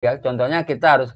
ya. Contohnya kita harus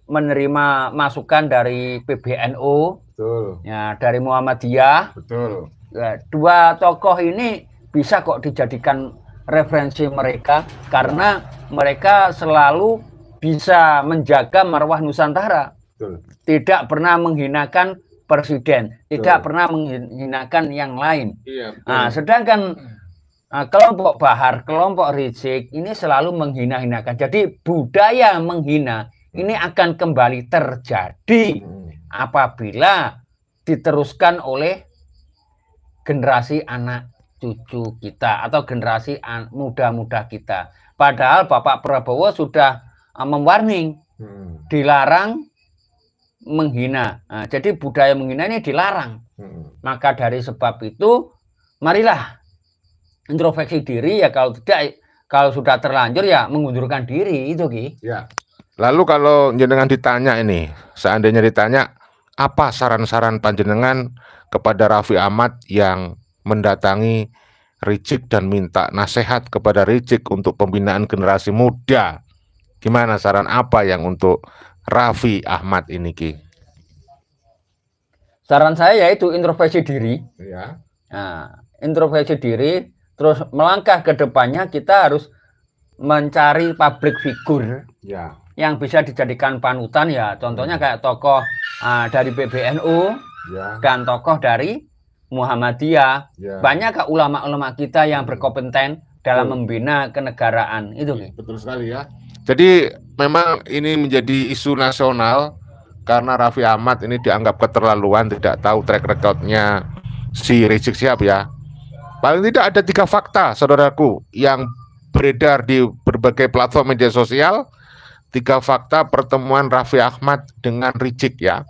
menerima masukan dari PBNU, betul. Ya, dari Muhammadiyah. Betul. Ya, dua tokoh ini bisa kok dijadikan referensi mereka karena mereka selalu bisa menjaga marwah Nusantara. Betul. Tidak pernah menghinakan presiden, tidak pernah menghinakan yang lain. Iya, nah, sedangkan kelompok Bahar, kelompok Rizik ini selalu menghina-hinakan. Jadi budaya menghina ini akan kembali terjadi apabila diteruskan oleh generasi anak cucu kita atau generasi muda-muda kita. Padahal Bapak Prabowo sudah mewarning, dilarang menghina. Nah, jadi budaya menghina ini dilarang. Maka dari sebab itu, marilah introspeksi diri ya, kalau tidak, kalau sudah terlanjur ya mengundurkan diri itu Ki. Ya. Lalu kalau jenengan ditanya ini, seandainya ditanya apa saran-saran panjenengan kepada Raffi Ahmad yang mendatangi Rizik dan minta nasihat kepada Rizik untuk pembinaan generasi muda, gimana saran apa yang untuk Raffi Ahmad ini Ki? Saran saya yaitu introspeksi diri. Ya. Nah, introspeksi diri. Terus melangkah ke depannya kita harus mencari public figure ya, yang bisa dijadikan panutan ya. Contohnya kayak tokoh dari PBNU ya, dan tokoh dari Muhammadiyah. Ya. Banyak ulama-ulama kita yang berkompeten dalam membina kenegaraan itu. Betul sekali ya. Jadi memang ini menjadi isu nasional karena Raffi Ahmad ini dianggap keterlaluan, tidak tahu track recordnya si Rizik Syihab ya. Paling tidak ada 3 fakta, saudaraku, yang beredar di berbagai platform media sosial. 3 fakta pertemuan Raffi Ahmad dengan Rizik ya.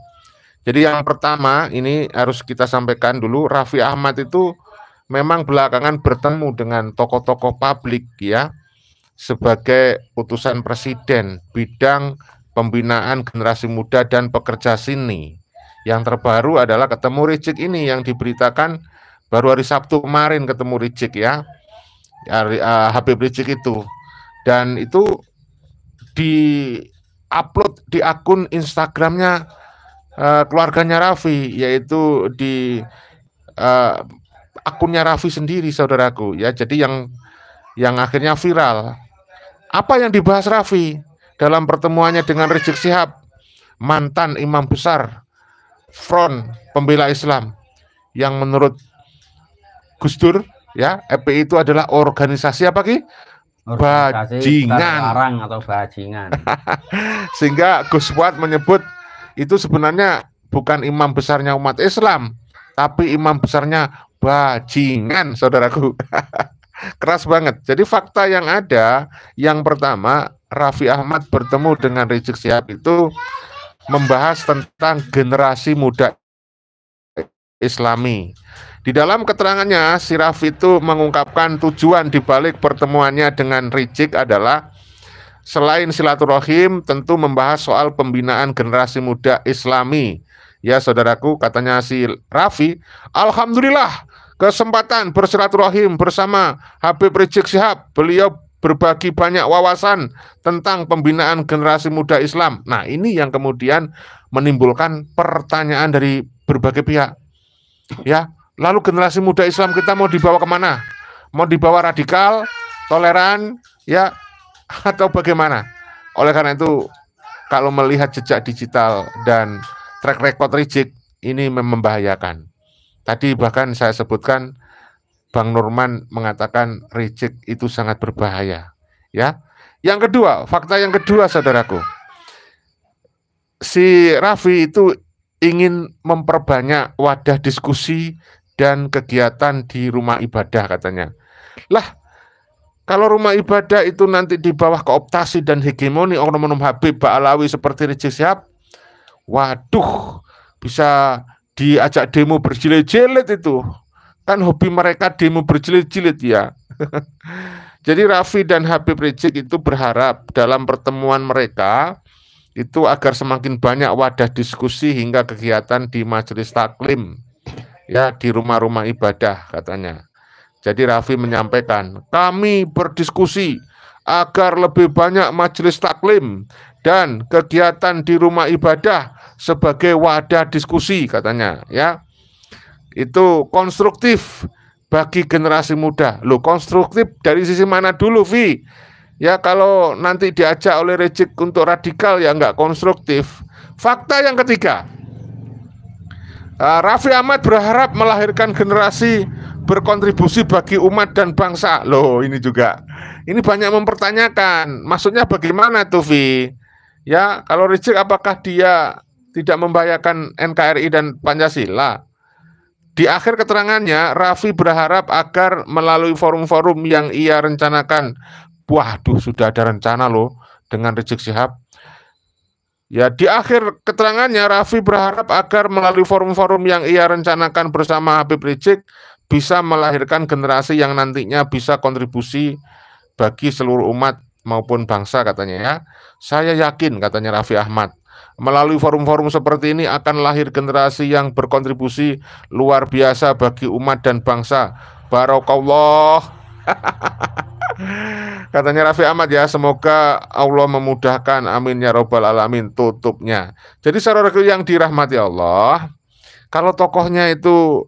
Jadi yang pertama ini harus kita sampaikan dulu, Raffi Ahmad itu memang belakangan bertemu dengan tokoh-tokoh publik ya, sebagai utusan presiden bidang pembinaan generasi muda dan pekerja seni. Yang terbaru adalah ketemu Rizik ini yang diberitakan baru hari Sabtu kemarin ketemu Rizik ya, Habib Rizik itu, dan itu di-upload di akun Instagramnya keluarganya Raffi, yaitu di akunnya Raffi sendiri, saudaraku ya. Jadi yang akhirnya viral. Apa yang dibahas Raffi dalam pertemuannya dengan Rizik Syihab, mantan imam besar Front Pembela Islam, yang menurut Gus Dur ya, FPI itu adalah organisasi apa Ki? Bajingan. Larang atau bajingan. Sehingga Gus Fuad menyebut itu sebenarnya bukan imam besarnya umat Islam, tapi imam besarnya bajingan, saudaraku. Keras banget. Jadi fakta yang ada, yang pertama, Raffi Ahmad bertemu dengan Rizik Syihab itu membahas tentang generasi muda Islami. Di dalam keterangannya, si Raffi itu mengungkapkan tujuan dibalik pertemuannya dengan Rizik adalah selain silaturahim, tentu membahas soal pembinaan generasi muda Islami. Ya saudaraku, katanya si Raffi, alhamdulillah kesempatan bersilaturahim bersama Habib Rizik Syihab. Beliau berbagi banyak wawasan tentang pembinaan generasi muda Islam. Nah, ini yang kemudian menimbulkan pertanyaan dari berbagai pihak. Ya, lalu generasi muda Islam kita mau dibawa kemana? Mau dibawa radikal, toleran, ya, atau bagaimana? Oleh karena itu, kalau melihat jejak digital dan track record Rizik, ini membahayakan. Tadi bahkan saya sebutkan, Bang Nurman mengatakan Rizik itu sangat berbahaya. Ya, yang kedua, fakta yang kedua, saudaraku, si Raffi itu ingin memperbanyak wadah diskusi dan kegiatan di rumah ibadah, katanya. Lah, kalau rumah ibadah itu nanti di bawah kooptasi dan hegemoni oknum-oknum Habib Ba'alawi seperti Rizik Syihab, waduh, bisa diajak demo berjilid-jilid itu. Kan hobi mereka demo berjilid-jilid ya. Jadi Raffi dan Habib Rizik itu berharap dalam pertemuan mereka itu agar semakin banyak wadah diskusi hingga kegiatan di majelis taklim, ya, di rumah-rumah ibadah, katanya. Jadi Raffi menyampaikan, kami berdiskusi agar lebih banyak majelis taklim dan kegiatan di rumah ibadah sebagai wadah diskusi katanya ya. Itu konstruktif bagi generasi muda. Loh, konstruktif dari sisi mana dulu, Vi? Ya kalau nanti diajak oleh Rizik untuk radikal ya nggak konstruktif. Fakta yang ketiga, Raffi Ahmad berharap melahirkan generasi berkontribusi bagi umat dan bangsa. Loh, ini juga. Ini banyak mempertanyakan. Maksudnya bagaimana tuh, Vi? Ya, kalau Rizik apakah dia tidak membahayakan NKRI dan Pancasila? Di akhir keterangannya, Raffi berharap agar melalui forum-forum yang ia rencanakan. Waduh, sudah ada rencana loh dengan Rizik Syihab. Ya, di akhir keterangannya Raffi berharap agar melalui forum-forum yang ia rencanakan bersama Habib Rizik bisa melahirkan generasi yang nantinya bisa kontribusi bagi seluruh umat maupun bangsa katanya ya. Saya yakin katanya Raffi Ahmad, melalui forum-forum seperti ini akan lahir generasi yang berkontribusi luar biasa bagi umat dan bangsa. Barakallah. Katanya Raffi Ahmad ya, semoga Allah memudahkan, amin ya robbal alamin, tutupnya. Jadi saudara yang dirahmati Allah, kalau tokohnya itu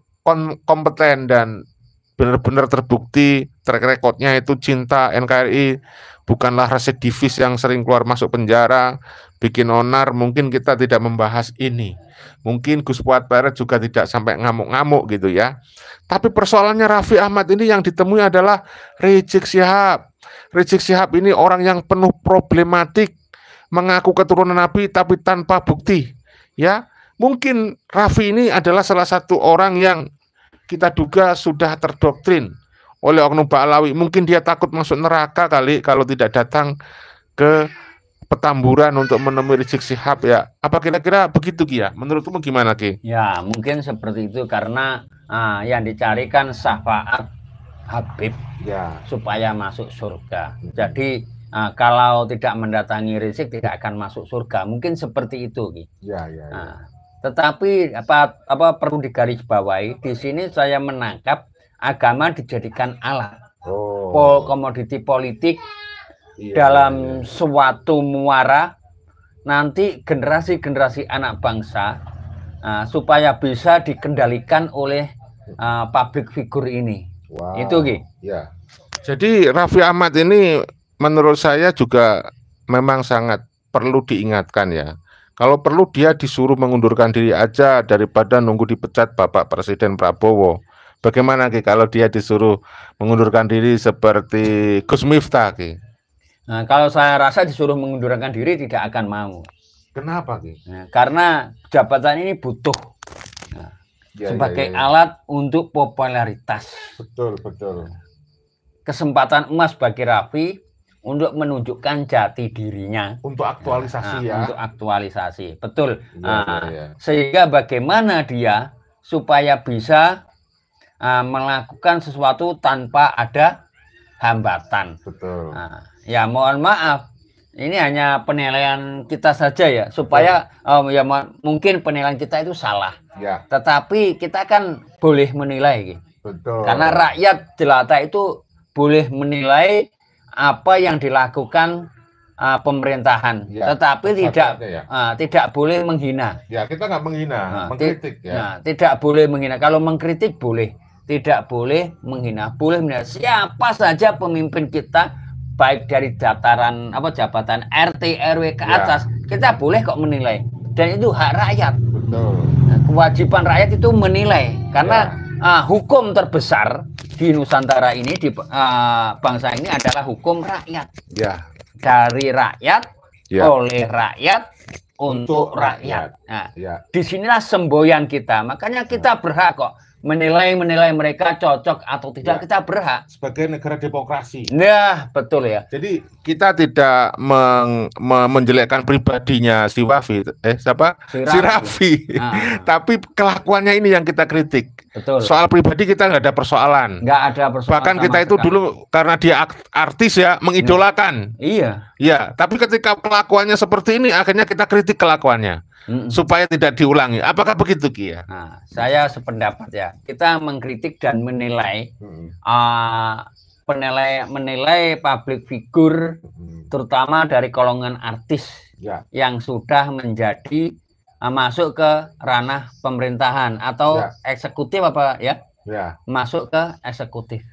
kompeten dan benar-benar terbukti track recordnya itu cinta NKRI, bukanlah residivis yang sering keluar masuk penjara, bikin onar, mungkin kita tidak membahas ini. Mungkin Gus Fuad Barat juga tidak sampai ngamuk-ngamuk gitu ya. Tapi persoalannya Raffi Ahmad ini yang ditemui adalah Rizik Syihab. Rizik Syihab ini orang yang penuh problematik, mengaku keturunan Nabi tapi tanpa bukti. Ya, mungkin Raffi ini adalah salah satu orang yang kita duga sudah terdoktrin oleh oknum Ba'alawi. Mungkin dia takut masuk neraka kali kalau tidak datang ke Petamburan untuk menemui Rizik Syihab ya. Apa kira-kira begitu Ki ya? Menurutmu gimana Ki? Ya, mungkin seperti itu karena yang dicarikan syafaat Habib ya, supaya masuk surga. Jadi kalau tidak mendatangi Rizik tidak akan masuk surga. Mungkin seperti itu Ki. Ya. Tetapi apa perlu digarisbawahi, di sini saya menangkap agama dijadikan alat komoditi politik dalam suatu muara nanti generasi-generasi anak bangsa supaya bisa dikendalikan oleh public figure ini. Itu Ki. Ya. Jadi Raffi Ahmad ini menurut saya juga memang sangat perlu diingatkan ya. Kalau perlu dia disuruh mengundurkan diri aja daripada nunggu dipecat Bapak Presiden Prabowo. Bagaimana Ki kalau dia disuruh mengundurkan diri seperti Gus Miftah Ki? Nah, kalau saya rasa disuruh mengundurkan diri tidak akan mau. Kenapa Ki? Nah, karena jabatan ini butuh sebagai alat untuk popularitas. Betul. Kesempatan emas bagi Raffi untuk menunjukkan jati dirinya. Untuk aktualisasi ya. Untuk aktualisasi, betul. Sehingga bagaimana dia supaya bisa melakukan sesuatu tanpa ada hambatan. Betul. Ya mohon maaf, ini hanya penilaian kita saja ya, supaya ya mungkin penilaian kita itu salah. Ya. Tetapi kita kan boleh menilai, gitu. Betul. Karena rakyat jelata itu boleh menilai apa yang dilakukan pemerintahan, ya, tetapi tidak boleh menghina. Ya, kita nggak menghina, mengkritik ya. Tidak boleh menghina. Kalau mengkritik boleh, tidak boleh menghina. Boleh menghina siapa saja pemimpin kita, baik dari dataran jabatan RT RW ke atas, kita boleh kok menilai. Dan itu hak rakyat. Betul. Nah, kewajiban rakyat itu menilai, karena hukum terbesar di Nusantara ini, di bangsa ini adalah hukum rakyat. Ya. Dari rakyat, oleh rakyat, untuk rakyat. Nah, disinilah semboyan kita. Makanya kita berhak kok menilai mereka cocok atau tidak. Kita berhak sebagai negara demokrasi. Nah, betul ya. Jadi kita tidak menjelekkan pribadinya si Raffi. Tapi kelakuannya ini yang kita kritik. Betul. Soal pribadi kita nggak ada persoalan. Nggak ada persoalan. Bahkan kita itu dulu karena dia artis ya, mengidolakan. Iya. Ya, tapi ketika kelakuannya seperti ini, akhirnya kita kritik kelakuannya. Supaya tidak diulangi. Apakah begitu Ki ya? Nah, saya sependapat ya. Kita mengkritik dan menilai menilai public figure, terutama dari golongan artis yang sudah menjadi masuk ke ranah pemerintahan atau eksekutif apa ya, masuk ke eksekutif,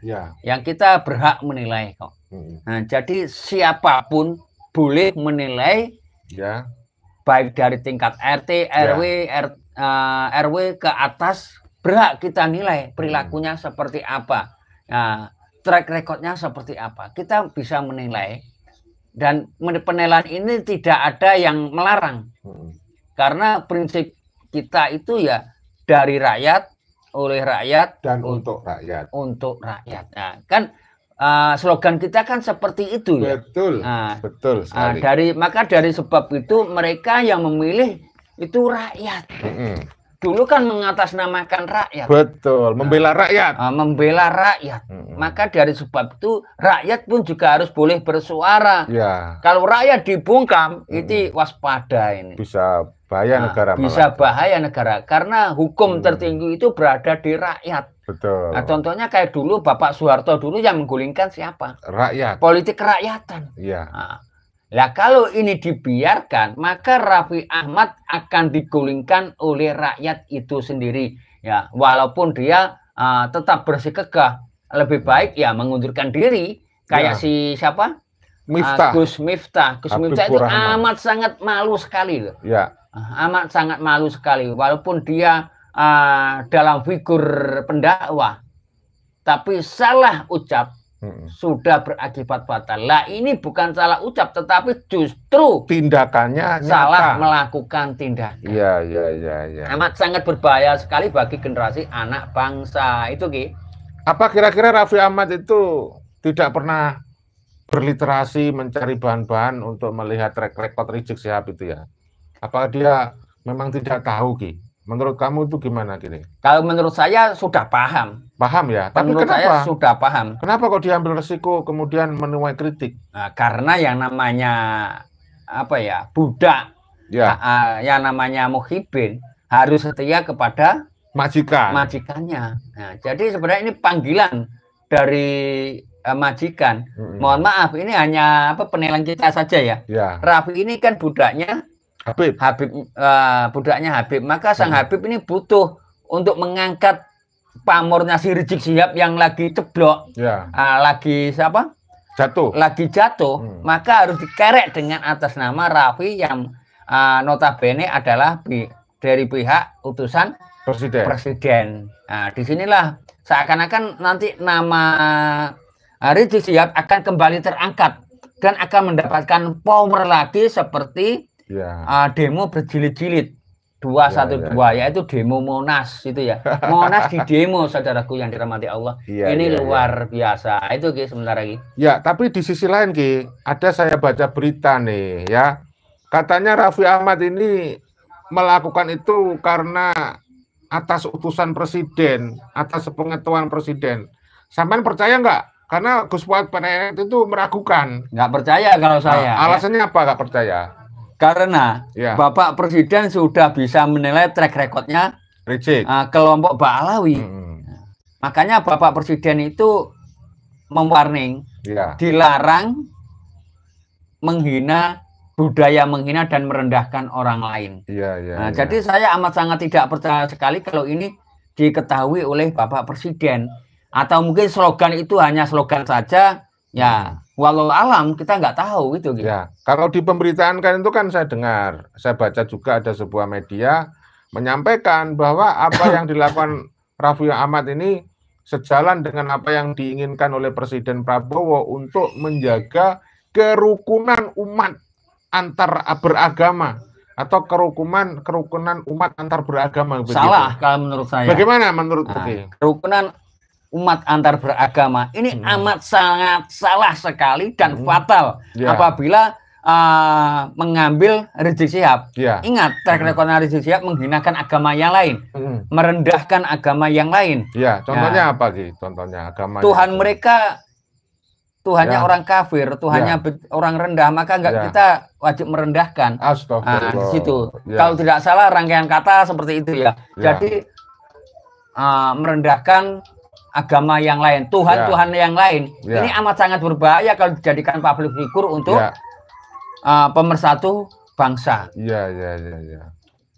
yang kita berhak menilai kok. Nah, jadi siapapun boleh menilai, baik dari tingkat RT, RW, RW ke atas, berhak kita nilai perilakunya seperti apa, track recordnya seperti apa, kita bisa menilai. Dan penilaian ini tidak ada yang melarang, karena prinsip kita itu ya dari rakyat, oleh rakyat, dan untuk rakyat. Untuk rakyat. Nah, kan slogan kita kan seperti itu ya. Betul, betul sekali. Maka dari sebab itu mereka yang memilih itu rakyat. Dulu kan mengatasnamakan rakyat. Betul, membela rakyat. Membela rakyat. Maka dari sebab itu rakyat pun juga harus boleh bersuara. Kalau rakyat dibungkam, itu waspada ini. Bisa bahaya negara. Bisa bahaya negara. Karena hukum tertinggi itu berada di rakyat. Betul. Nah, contohnya kayak dulu Bapak Soeharto dulu yang menggulingkan siapa? Rakyat. Politik kerakyatan. Nah, kalau ini dibiarkan, maka Raffi Ahmad akan digulingkan oleh rakyat itu sendiri. Ya, walaupun dia tetap bersikeras, lebih baik ya mengundurkan diri. Kayak si siapa? Miftah. Gus Miftah. Gus Miftah itu amat sangat malu sekali loh. Amat sangat malu sekali. Walaupun dia dalam figur pendakwah, tapi salah ucap sudah berakibat fatal. Lah ini bukan salah ucap, tetapi justru tindakannya salah melakukan tindakan. Iya. Amat sangat berbahaya sekali bagi generasi anak bangsa itu, Ki. Apa kira-kira Raffi Ahmad itu tidak pernah berliterasi, mencari bahan-bahan untuk melihat track record Rizik Syihab itu ya? Apa dia memang tidak tahu, Ki? Menurut kamu itu gimana gini? Kalau menurut saya sudah paham. Paham ya? Tapi menurut kenapa? Saya sudah paham. Kenapa kok diambil resiko kemudian menuai kritik? Nah, karena yang namanya apa ya, budak, yang namanya muhibin harus setia kepada majikannya. Nah, jadi sebenarnya ini panggilan dari majikan. Mohon maaf, ini hanya penilaian kita saja ya. Raffi ini kan budaknya Habib, budaknya Habib. Maka sang Habib ini butuh untuk mengangkat pamornya si Rizik Syihab yang lagi ceblok, lagi jatuh, maka harus dikerek dengan atas nama Raffi yang notabene adalah dari pihak utusan presiden. Nah, disinilah seakan-akan nanti nama Rizik Syihab akan kembali terangkat dan akan mendapatkan power lagi seperti demo berjilid-jilid 212, yaitu demo Monas itu ya. Monas di demo, saudaraku yang dirahmati Allah. Ini luar biasa. Itu Ki sebentar lagi. Ya, tapi di sisi lain Ki, ada saya baca berita nih ya. Katanya Raffi Ahmad ini melakukan itu karena atas utusan presiden, atas pengetahuan presiden. Sampean percaya nggak? Karena Gus Fuad Penet itu meragukan. Nggak percaya kalau saya. Alasannya apa nggak percaya? Karena Bapak Presiden sudah bisa menilai track recordnya Rizik, kelompok Ba'alawi. Makanya Bapak Presiden itu mewarning, dilarang menghina, budaya menghina dan merendahkan orang lain. Jadi saya amat sangat tidak percaya sekali kalau ini diketahui oleh Bapak Presiden. Atau mungkin slogan itu hanya slogan saja. Ya, walau alam kita nggak tahu itu. Gitu. Ya, kalau di pemberitaan kan itu kan saya dengar, saya baca juga ada sebuah media menyampaikan bahwa apa yang dilakukan Raffi Ahmad ini sejalan dengan apa yang diinginkan oleh Presiden Prabowo untuk menjaga kerukunan umat antar beragama atau kerukunan umat antar beragama. Salah begitu. Kalau menurut saya. Bagaimana menurut kerukunan umat antar beragama ini amat sangat salah sekali dan fatal apabila mengambil Rizik Syihab. Ingat, track recordnya Rizik Syihab menghinakan agama yang lain, merendahkan agama yang lain. Contohnya apa Ki? Contohnya agama Tuhan mereka, Tuhannya orang kafir, Tuhannya orang rendah, maka kita wajib merendahkan. Astagfirullah. Di situ. Kalau tidak salah rangkaian kata seperti itu ya. Jadi merendahkan agama yang lain, Tuhan yang lain. Ini amat sangat berbahaya kalau dijadikan public figure untuk pemersatu bangsa.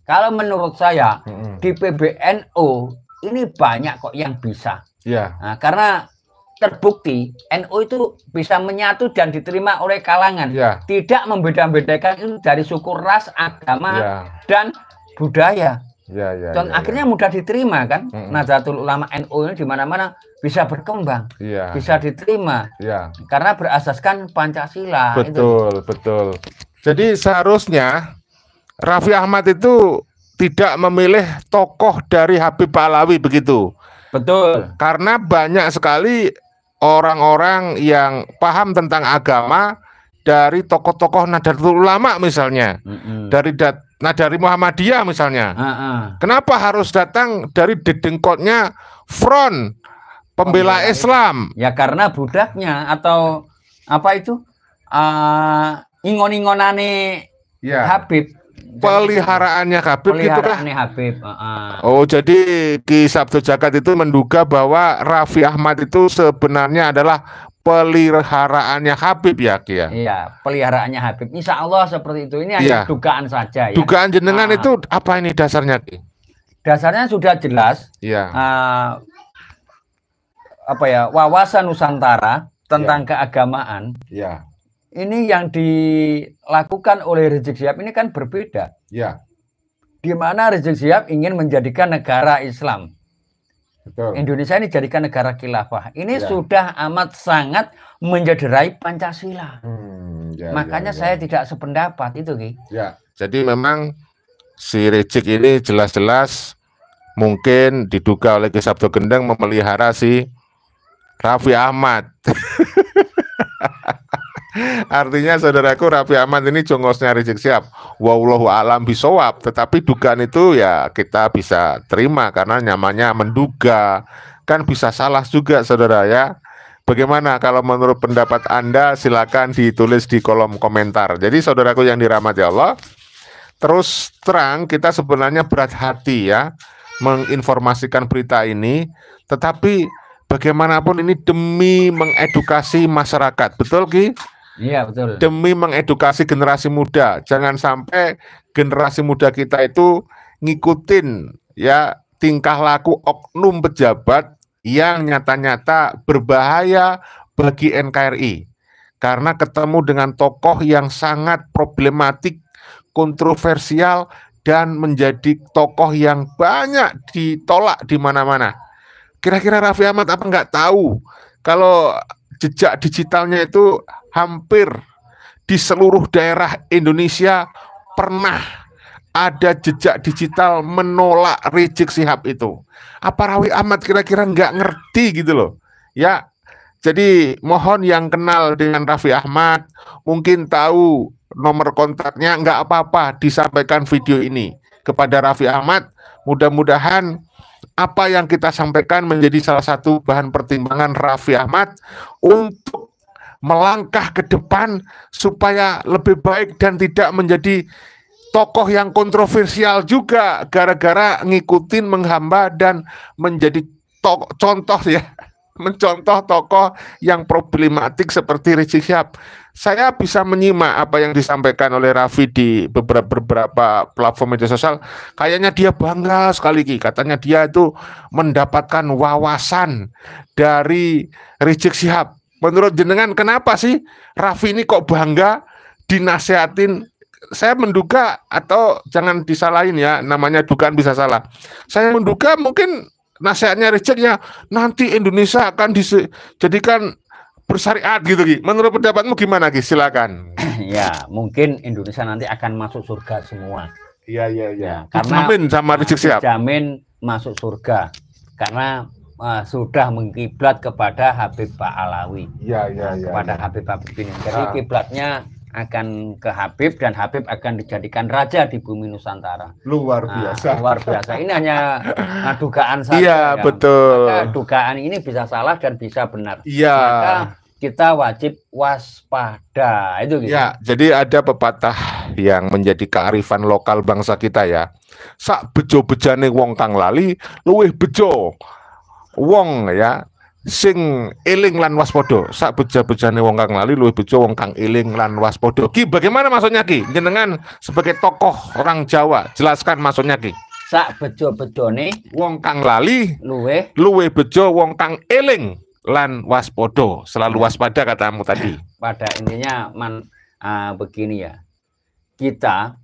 Kalau menurut saya di PBNU ini banyak kok yang bisa. Nah, karena terbukti NU itu bisa menyatu dan diterima oleh kalangan, tidak membeda-bedakan itu dari suku, ras, agama, dan budaya. Dan akhirnya mudah diterima kan. Nahdlatul Ulama NU ini di mana-mana bisa berkembang, bisa diterima, karena berasaskan Pancasila. Betul. Jadi seharusnya Raffi Ahmad itu tidak memilih tokoh dari Habib Pahlawi begitu. Betul. Karena banyak sekali orang-orang yang paham tentang agama dari tokoh-tokoh Nahdlatul Ulama misalnya, dari Muhammadiyah misalnya. Kenapa harus datang dari dedengkotnya Front Pembela Islam? Ya karena budaknya atau apa itu ingon-ingonane Habib. Peliharaannya Habib gitu kan? Habib. Oh, jadi Ki Sabtu Jagat itu menduga bahwa Raffi Ahmad itu sebenarnya adalah peliharaannya Habib ya, Ki ya? Iya, peliharaannya Habib. Insya Allah seperti itu. Ini hanya dugaan saja ya. Dugaan jenengan itu apa ini dasarnya, Ki? Dasarnya sudah jelas. Wawasan Nusantara tentang keagamaan. Ini yang dilakukan oleh Rizik Syihab ini kan berbeda. Di mana Rizik Syihab ingin menjadikan negara Islam. Indonesia ini jadikan negara khilafah. Ini sudah amat sangat mencederai Pancasila. Makanya saya tidak sependapat itu, Ki. Jadi memang si Rizik ini jelas-jelas mungkin diduga oleh Ki Sabtu Gendeng memelihara si Raffi Ahmad. Artinya saudaraku, Raffi Ahmad ini jongosnya Rizik Syihab. Wallahu a'lam bishawab. Tetapi dugaan itu ya kita bisa terima karena namanya menduga. Kan bisa salah juga saudara ya. Bagaimana kalau menurut pendapat Anda? Silakan ditulis di kolom komentar. Jadi saudaraku yang dirahmati Allah, terus terang kita sebenarnya berat hati ya menginformasikan berita ini. Tetapi bagaimanapun ini demi mengedukasi masyarakat. Betul, Ki? Iya, betul. Demi mengedukasi generasi muda. Jangan sampai generasi muda kita itu ngikutin ya tingkah laku oknum pejabat yang nyata-nyata berbahaya bagi NKRI. Karena ketemu dengan tokoh yang sangat problematik, kontroversial, dan menjadi tokoh yang banyak ditolak di mana-mana. Kira-kira Raffi Ahmad apa nggak tahu kalau jejak digitalnya itu hampir di seluruh daerah Indonesia pernah ada jejak digital menolak Rizik Syihab itu. Apa Raffi Ahmad kira-kira nggak ngerti gitu loh ya? Jadi mohon yang kenal dengan Raffi Ahmad mungkin tahu nomor kontaknya, nggak apa-apa disampaikan video ini kepada Raffi Ahmad. Mudah-mudahan apa yang kita sampaikan menjadi salah satu bahan pertimbangan Raffi Ahmad untuk melangkah ke depan supaya lebih baik dan tidak menjadi tokoh yang kontroversial juga gara-gara ngikutin, menghamba dan menjadi contoh ya, mencontoh tokoh yang problematik seperti Rizik Syihab. Saya bisa menyimak apa yang disampaikan oleh Raffi di beberapa platform media sosial. Kayaknya dia bangga sekali, Ki. Katanya dia itu mendapatkan wawasan dari Rizik Syihab. Menurut jenengan kenapa sih Raffi ini kok bangga dinasehatin? Saya menduga, atau jangan disalahin ya, namanya dugaan bisa salah. Saya menduga mungkin nasihatnya Rizik ya, nanti Indonesia akan dijadikan bersyariat gitu, Ki. Menurut pendapatmu gimana, Ki? Silakan. Ya, mungkin Indonesia nanti akan masuk surga semua. Iya. Karena jamin sama Rizik Syihab. Jamin masuk surga karena sudah mengkiblat kepada Habib Pahlawi. Kepada Habib ini. Jadi kiblatnya akan ke Habib dan Habib akan dijadikan raja di bumi Nusantara. Luar biasa. Luar biasa. Ini hanya dugaan saja. Iya, ya. Betul. Maka dugaan ini bisa salah dan bisa benar. Iya. Maka kita wajib waspada. Itu gitu. Ya, jadi ada pepatah yang menjadi kearifan lokal bangsa kita ya. Sak bejo-bejane wong kang lali, luwih bejo wong ya sing eling lan waspada. Sak beja-bejane wong kang lali luwih bejo wong kang eling lan waspada. Ki, bagaimana maksudnya Ki? Jenengan sebagai tokoh orang Jawa, jelaskan maksudnya Ki. Sak bejo-bejone wong kang lali luwih bejo wong kang eling lan waspada. Selalu waspada katamu tadi. Pada intinya begini ya. Kita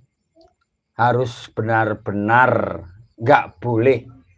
harus benar-benar nggak boleh